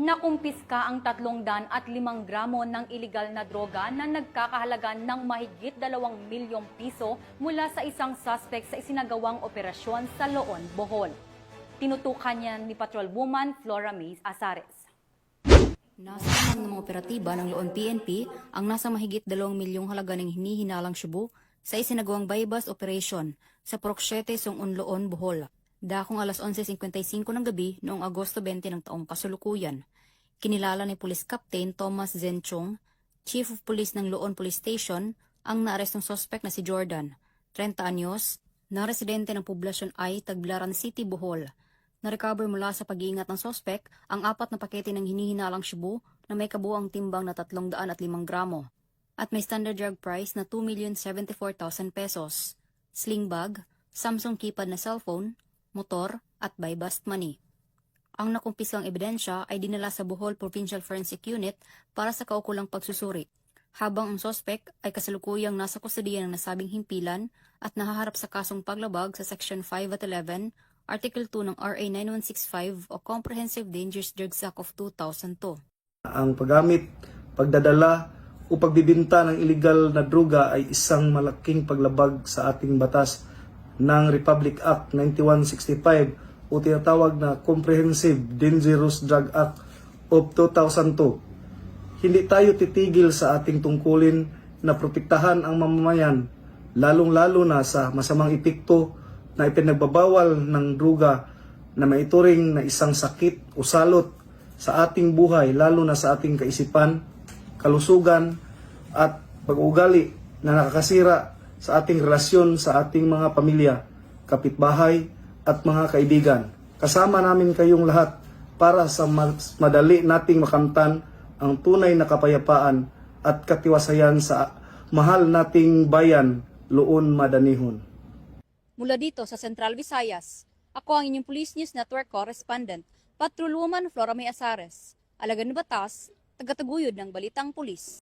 Nakumpiska ang 305 gramo ng iligal na droga na nagkakahalaga ng mahigit 2 milyong piso mula sa isang suspect sa isinagawang operasyon sa Loon, Bohol. Tinutukan niya ni Patrolwoman Flora May Azares. Nasa ng mga operatiba ng Loon PNP ang nasa mahigit 2 milyong halaga ng hinihinalang syubu sa isinagawang buy-bust operation sa Proxete, Song-un, Loon, Bohol. Dakong alas 11:55 ng gabi noong Agosto 20 ng taong kasulukuyan. Kinilala ni Police Captain Thomas Zenchong, Chief of Police ng Loon Police Station, ang naarestong suspect na si Jordan, 30 anyos, na residente ng poblasyon ay Tagbilaran City, Bohol. Na-recover mula sa pag-iingat ng suspect ang 4 na pakete ng hinihinalang syubu na may kabuang timbang na 305 gramo at may standard drug price na 2,074,000 pesos, sling bag, Samsung keypad na cellphone, motor at buy-bust money. Ang nakumpiskang ebidensya ay dinala sa Bohol Provincial Forensic Unit para sa kaukulang pagsusuri, habang ang suspect ay kasalukuyang nasa kusodiya ng nasabing himpilan at nahaharap sa kasong paglabag sa Section 5 at 11, Article 2 ng RA 9165 o Comprehensive Dangerous Drugs Act of 2002. Ang paggamit, pagdadala o pagbibinta ng illegal na droga ay isang malaking paglabag sa ating batas ng Republic Act 9165 o tinatawag na Comprehensive Dangerous Drug Act of 2002. Hindi tayo titigil sa ating tungkulin na protektahan ang mamamayan, lalong-lalo na sa masamang epekto na ipinagbabawal ng droga na maituring na isang sakit o salot sa ating buhay, lalo na sa ating kaisipan, kalusugan at pag-uugali na nakakasira sa ating relasyon sa ating mga pamilya, kapitbahay at mga kaibigan. Kasama namin kayong lahat para sa madali nating makamtan ang tunay na kapayapaan at katiwasayan sa mahal nating bayan, Loon, Madanihon. Mula dito sa Central Visayas, ako ang inyong Police News Network Correspondent, Patrolwoman Flora May Azares, alagad ng batas, tagataguyod ng Balitang Pulis.